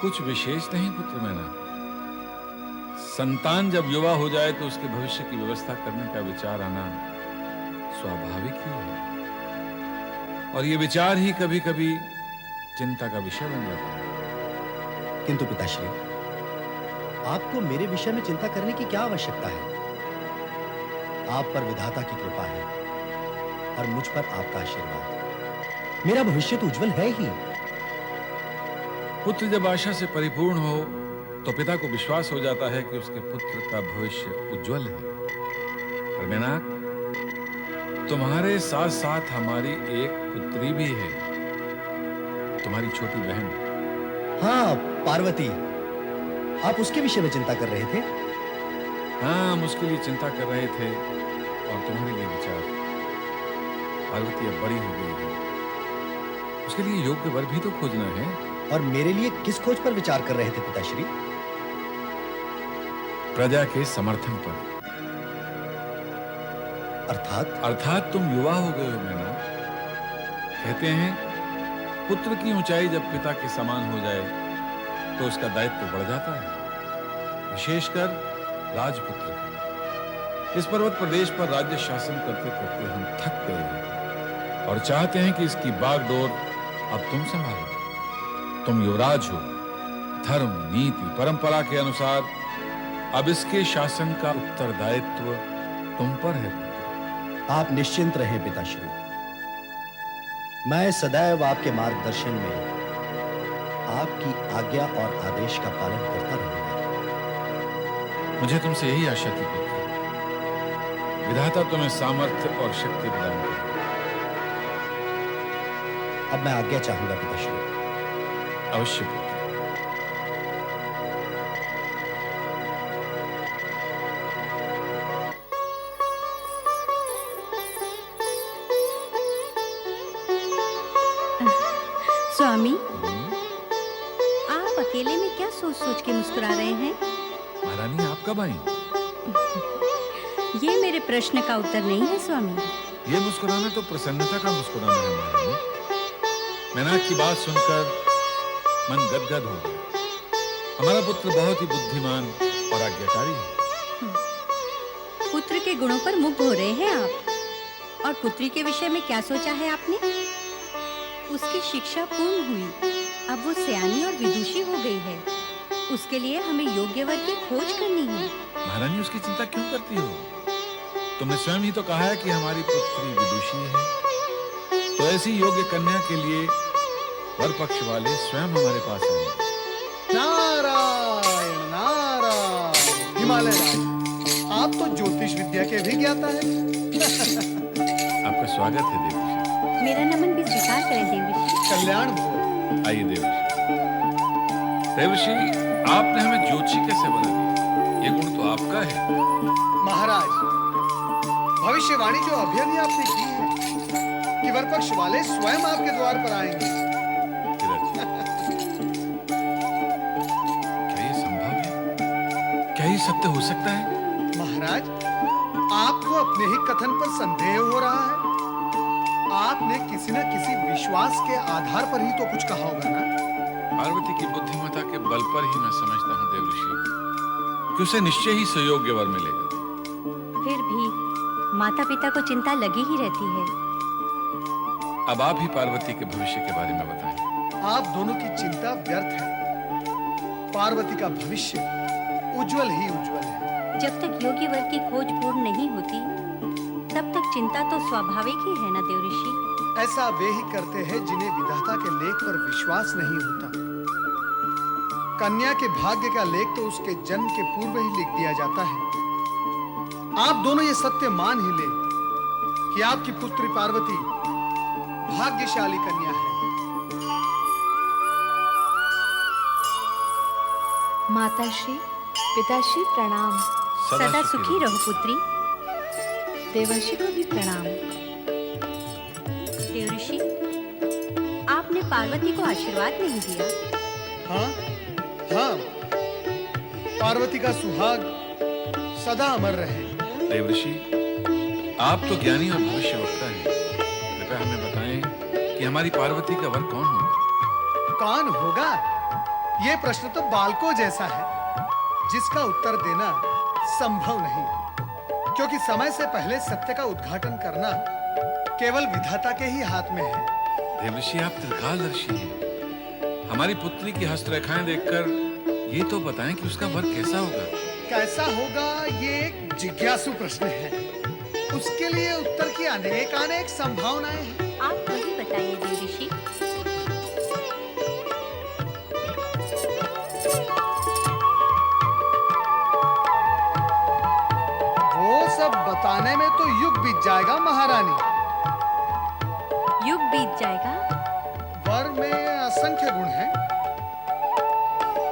कुछ विशेष नहीं पुत्र मैना। संतान जब युवा हो जाए तो उसके भविष्य की व्यवस्था करने का विचार आना स्वाभाविक ही है, और ये विचार ही कभी कभी चिंता का विषय बन जाता है। किंतु पिताश्री, आपको मेरे विषय में चिंता करने की क्या आवश्यकता है? आप पर विधाता की कृपा है और मुझ पर आपका आशीर्वाद। मेरा भविष्य तो उज्जवल है ही। पुत्र जब आशा से परिपूर्ण हो तो पिता को विश्वास हो जाता है कि उसके पुत्र का भविष्य उज्जवल है। और मैनाक, तुम्हारे साथ साथ हमारी एक पुत्री भी है, तुम्हारी छोटी बहन। हाँ, पार्वती। आप उसके विषय में चिंता कर रहे थे? हाँ, हम उसके लिए चिंता कर रहे थे और तुम्हारे लिए विचार। पार्वती अब बड़ी हो गई है, उसके लिए योग्य वर भी तो खोजना है। और मेरे लिए किस खोज पर विचार कर रहे थे पिताश्री? प्रजा के समर्थन पर। अर्थात तुम युवा हो गए हो मैना। कहते हैं पुत्र की ऊंचाई जब पिता के समान हो जाए तो उसका दायित्व बढ़ जाता है, विशेषकर राजपुत्र का। इस पर्वत प्रदेश पर राज्य शासन करते करते हम थक गए हैं और चाहते हैं कि इसकी बागडोर अब तुम संभालो। तुम युवराज हो, धर्म, नीति, परंपरा के अनुसार अब इसके शासन का उत्तरदायित्व तुम पर है। आप निश्चिंत रहे पिताश्री, मैं सदैव आपके मार्गदर्शन में आपकी आज्ञा और आदेश का पालन करता रहूंगा। मुझे तुमसे यही आशा थी पुत्र। विधाता तुम्हें सामर्थ्य और शक्ति प्रदान करे। अब मैं आज्ञा चाहूंगा पिताश्री। अवश्य पुत्र। स्वामी, आप अकेले में क्या सोच सोच के मुस्कुरा रहे हैं? महारानी, आप कब आई? ये मेरे प्रश्न का उत्तर नहीं है स्वामी। ये मुस्कुराना तो प्रसन्नता का मुस्कुराना है महारानी। मेनाक की बात सुनकर मन गदगद हो गया। हमारा पुत्र बहुत ही बुद्धिमान और आज्ञाकारी है। पुत्र के गुणों पर मुग्ध हो रहे हैं आप। और पुत्री के विषय में क्या सोचा है आपने? उसकी शिक्षा पूर्ण हुई, अब वो सयानी और विदुषी हो गई है। उसके लिए हमें योग्य वर की खोज करनी है। महारानी, उसकी चिंता क्यों करती हो? तुमने स्वयं ही तो कहा है कि हमारी पुत्री विदुषी है। तो ऐसी योग्य कन्या के लिए वर पक्ष वाले स्वयं हमारे पास आएंगे। नारायण नारायण। हिमालय राज, आप तो ज्योतिष विद्या के भी ज्ञाता हैं। आपका स्वागत है देवऋषि। मेरा नमन भी स्वीकार करें देवऋषि। कल्याण हो। आइए देवऋषि। देवऋषि, आपने हमें ज्योतिषी कैसे बना दिया? ये गुण तो आपका है। महाराज, भविष्यवाणी जो अभी अभी आपने की है कि वरपक्ष वाले स्वयं आपके द्वार पर आएंगे। क्या ये संभव है? क्या ये सत्य हो सकता है? महाराज, आपको अपने ही कथन पर संदेह हो रहा है। आपने किसी न किसी विश्वास के आधार पर ही तो कुछ कहा होगा ना? पार्वती की बुद्धिमत्ता के बल पर ही मैं समझता हूँ देवऋषि कि उसे निश्चय ही सुयोग्य वर मिलेगा। फिर भी माता पिता को चिंता लगी ही रहती है। अब आप ही पार्वती के भविष्य के बारे में बताएं। आप दोनों की चिंता व्यर्थ है। पार्वती का भविष्य उज्जवल ही उज्जवल है। जब तक योग्य वर की खोज पूर्ण नहीं होती, तब तक चिंता तो स्वाभाविक ही है ना देवऋषि। ऐसा वे ही करते हैं जिन्हें विधाता के लेख पर विश्वास नहीं होता। कन्या के भाग्य का लेख तो उसके जन्म के पूर्व ही लिख दिया जाता है। आप दोनों ये सत्य मान ही ले कि आपकी पुत्री पार्वती भाग्यशाली कन्या है। माताश्री, पिताश्री प्रणाम। सदा सुखी रहो पुत्री। देवर्षि को भी प्रणाम। देवऋषि, आपने पार्वती को आशीर्वाद नहीं दिया। हाँ हाँ, पार्वती का सुहाग सदा अमर रहे। देवऋषि, आप तो ज्ञानी और भविष्यवक्ता हैं। कृपया हमें बताएं कि हमारी पार्वती का वर कौन होगा? कौन होगा? ये प्रश्न तो बालकों जैसा है, जिसका उत्तर देना संभव नहीं, क्योंकि समय से पहले सत्य का उद्घाटन करना केवल विधाता के ही हाथ में है। देवऋषि, आप त्रिकालदर्शी हैं। हमारी पुत्री की हस्तरेखाएं देखकर ये तो बताएं कि उसका वर कैसा होगा। कैसा होगा, ये एक जिज्ञासु प्रश्न है। उसके लिए उत्तर की अनेक संभावनाएं हैं। आप वही बताइए देवऋषि। वो सब बताने में तो युग बीत जाएगा महारानी। युग बीत जाएगा? वर में असंख्य गुण हैं,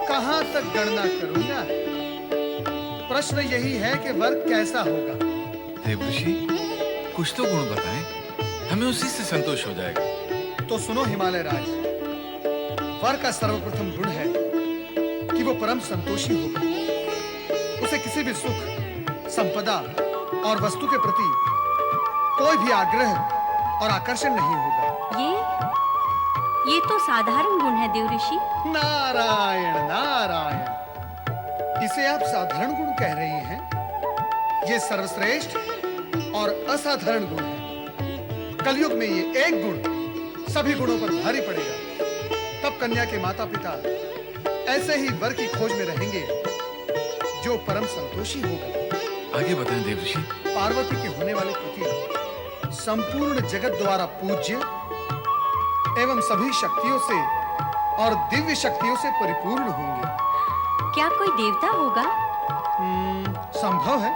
कहां तक गणना करूंगा। प्रश्न यही है कि वर कैसा होगा। देवऋषि, कुछ तो गुण बताएं, हमें उसी से संतोष हो जाएगा। तो सुनो हिमालय राज, वर का सर्वप्रथम गुण है कि वो परम संतोषी होगा। उसे किसी भी सुख, संपदा और वस्तु के प्रति कोई भी आग्रह और आकर्षण नहीं होगा। ये तो साधारण गुण है देव ऋषि। नारायण नारायण, इसे आप साधारण गुण कह रही हैं? ये सर्वश्रेष्ठ और असाधारण गुण है। कलयुग में ये एक गुण सभी गुणों पर भारी पड़ेगा। तब कन्या के माता पिता ऐसे ही वर की खोज में रहेंगे जो परम संतोषी होगा। आगे बताएं देव ऋषि। पार्वती के होने वाले पति संपूर्ण जगत द्वारा पूज्य एवं सभी शक्तियों से और दिव्य शक्तियों से परिपूर्ण होंगे। क्या कोई देवता होगा? संभव है,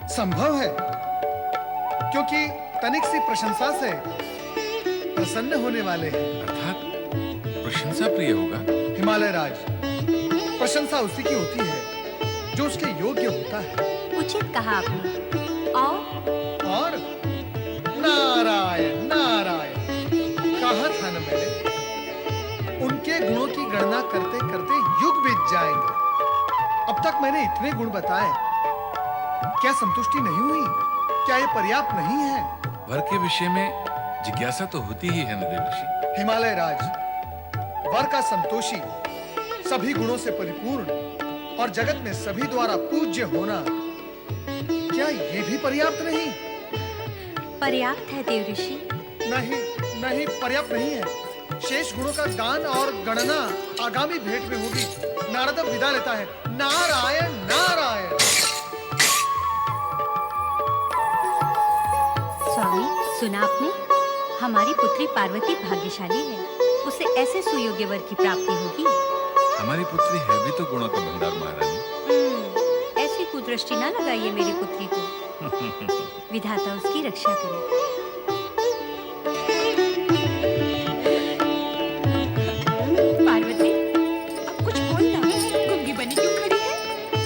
संभव है, क्योंकि तनिक सी प्रशंसा से प्रसन्न होने वाले हैं। अर्थात प्रशंसा प्रिय होगा। हिमालय राज, प्रशंसा उसी की होती है जो उसके योग्य होता है। उचित कहा आपने। और नारायण नारायण, कहा था न मैंने, उनके गुणों की गणना करते करते युग बीत जाएंगे। अब तक मैंने इतने गुण बताए, क्या संतुष्टि नहीं हुई? क्या ये पर्याप्त नहीं है? वर के विषय में जिज्ञासा तो होती ही है न देव ऋषि। हिमालय राज, वर का संतोषी, सभी गुणों से परिपूर्ण और जगत में सभी द्वारा पूज्य होना, क्या ये भी पर्याप्त नहीं? पर्याप्त है देव ऋषि। नहीं नहीं, पर्याप्त नहीं है। शेष गुणों का गान और गणना आगामी भेंट में होगी। नारद अब विदा लेता है। नारायण नारायण। स्वामी, सुना आपने? हमारी पुत्री पार्वती भाग्यशाली है। उसे ऐसे सुयोग्य वर की प्राप्ति होगी। हमारी पुत्री है भी तो गुणों का भंडार महारानी। ऐसी कुदृष्टि ना लगाइए मेरी पुत्री को। विधाता उसकी रक्षा करे। पार्वती, अब कुछ बोलना। गूंगी बनी क्यों खड़ी है?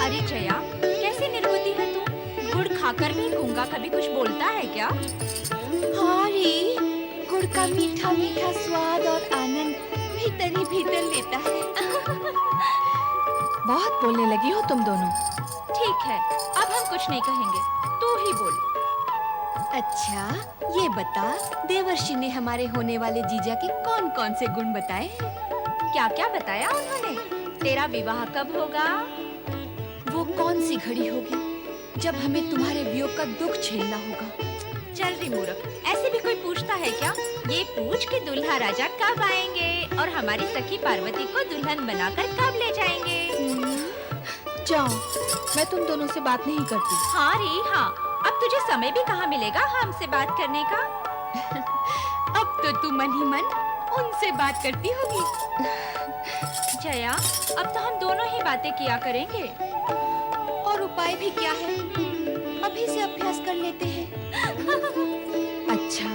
अरे जया, कैसी निर्बुद्धि है तू? गुड़ खाकर भी गूंगा कभी कुछ बोलता है क्या? हाँ रे, गुड़ का मीठा मीठा स्वाद और आनंद भीतर ही भीतर लेता है। बहुत बोलने लगी हो तुम दोनों। ठीक है, अब हम कुछ नहीं कहेंगे, तू ही बोल। अच्छा, ये बता, देवर्षि ने हमारे होने वाले जीजा के कौन कौन से गुण बताए? क्या क्या बताया उन्होंने? तेरा विवाह कब होगा? वो कौन सी घड़ी होगी जब हमें तुम्हारे वियोग का दुख झेलना होगा? चल रे मूर्ख, ऐसे भी कोई पूछता है क्या? ये पूछ के दुल्हा राजा कब आएंगे और हमारी सखी पार्वती को दुल्हन बनाकर कब ले जाएंगे? जाओ, मैं तुम दोनों से बात नहीं करती। हाँ रे हाँ, अब तुझे समय भी कहाँ मिलेगा हमसे बात करने का? अब तो तू मन ही मन उनसे बात करती होगी। जया, अब तो हम दोनों ही बातें किया करेंगे। और उपाय भी क्या है? अभी से अभ्यास कर लेते हैं। अच्छा,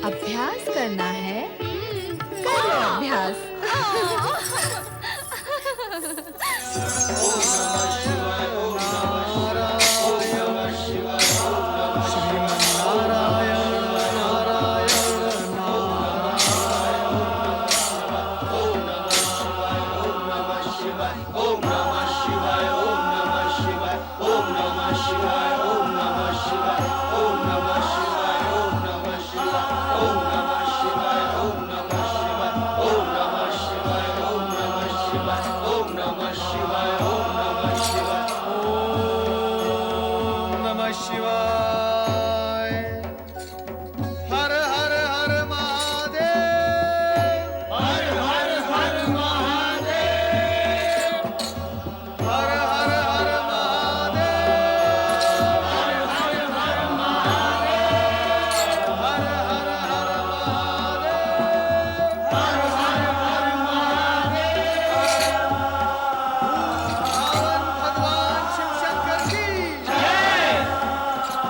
अभ्यास करना है? करो अभ्यास।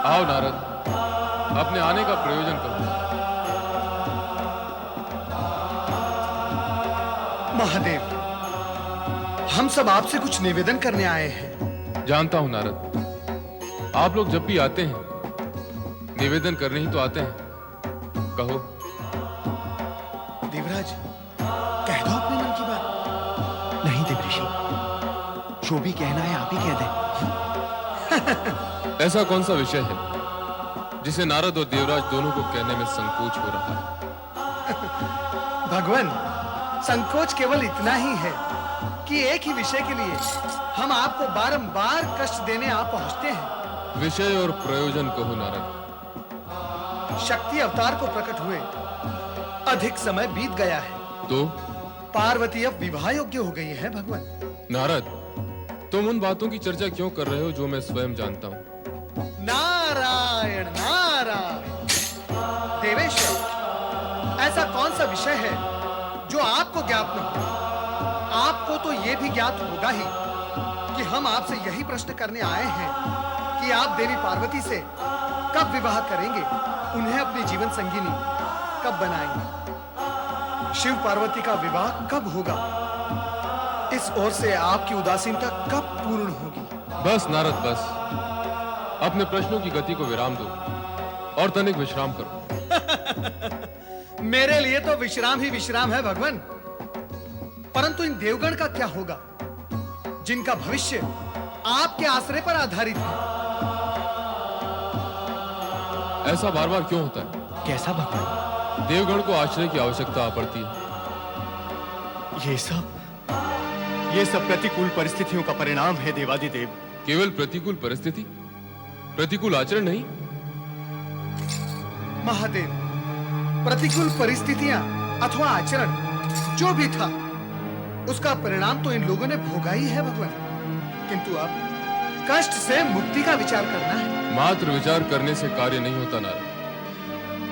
आओ नारद, अपने आने का प्रयोजन करो। महादेव, हम सब आपसे कुछ निवेदन करने आए हैं। जानता हूं नारद, आप लोग जब भी आते हैं निवेदन करने ही तो आते हैं। कहो। देवराज, कह दो अपने मन की बात। नहीं देवऋषि, जो भी कहना है आप ही कह दें। ऐसा कौन सा विषय है जिसे नारद और देवराज दोनों को कहने में संकोच हो रहा है? भगवान, संकोच केवल इतना ही है कि एक ही विषय के लिए हम आपको बारंबार कष्ट देने आ पहुंचते हैं। विषय और प्रयोजन कहो नारद। शक्ति अवतार को प्रकट हुए अधिक समय बीत गया है, तो पार्वती अब विवाह योग्य हो गई है। भगवान नारद, तुम उन बातों की चर्चा क्यों कर रहे हो जो मैं स्वयं जानता हूँ? नारायण नारायण। देवेश्वर, ऐसा कौन सा विषय है जो आपको ज्ञात न हो? आपको तो यह भी ज्ञात होगा ही कि हम आपसे यही प्रश्न करने आए हैं कि आप देवी पार्वती से कब विवाह करेंगे, उन्हें अपनी जीवन संगिनी कब बनाएंगे, शिव पार्वती का विवाह कब होगा, इस ओर से आपकी उदासीनता कब पूर्ण होगी? बस नारद बस, अपने प्रश्नों की गति को विराम दो और तनिक विश्राम करो। मेरे लिए तो विश्राम ही विश्राम है भगवान, परंतु इन देवगण का क्या होगा जिनका भविष्य आपके आश्रय पर आधारित है? ऐसा बार बार क्यों होता है? कैसा भगवान? देवगण को आश्रय की आवश्यकता आ पड़ती है। ये सब प्रतिकूल परिस्थितियों का परिणाम है देवादिदेव। केवल प्रतिकूल परिस्थिति, प्रतिकूल आचरण नहीं। महादेव, प्रतिकूल परिस्थितियां अथवा आचरण जो भी था, उसका परिणाम तो इन लोगों ने भोगा ही है भगवान। किंतु अब कष्ट से मुक्ति का विचार करना है। मात्र विचार करने से कार्य नहीं होता नारद,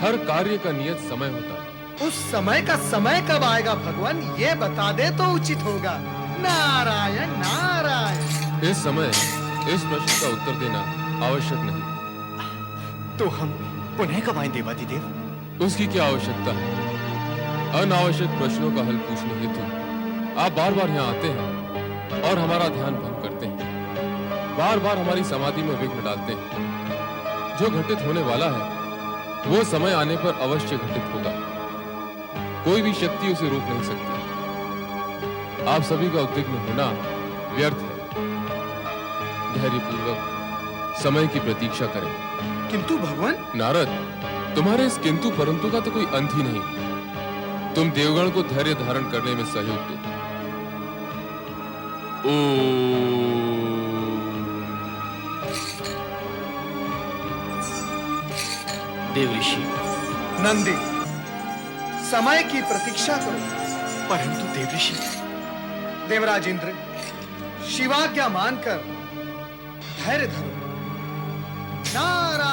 हर कार्य का नियत समय होता है। उस समय का समय कब आएगा भगवान, ये बता दे तो उचित होगा। नारायण नारायण। इस समय इस प्रश्न का उत्तर देना आवश्यक नहीं। तो हम पुनः कब आएं देवादिदेव? उसकी क्या आवश्यकता है? अनावश्यक प्रश्नों का हल पूछने हेतु आप बार बार यहाँ आते हैं और हमारा ध्यान भंग करते हैं, बार बार हमारी समाधि में विघ्न डालते हैं। जो घटित होने वाला है वो समय आने पर अवश्य घटित होगा, कोई भी शक्ति उसे रोक नहीं सकती। आप सभी का उद्विग्न होना व्यर्थ है। धैर्यपूर्वक समय की प्रतीक्षा करें। किंतु भगवान? नारद, तुम्हारे इस किंतु परंतु का तो कोई अंत ही नहीं। तुम देवगण को धैर्य धारण करने में सहयोग दो। देवऋषि। नंदी, समय की प्रतीक्षा करो। परंतु देवऋषि। देवराज इंद्र, शिवाज्ञा मानकर धैर्य धरो। नारायण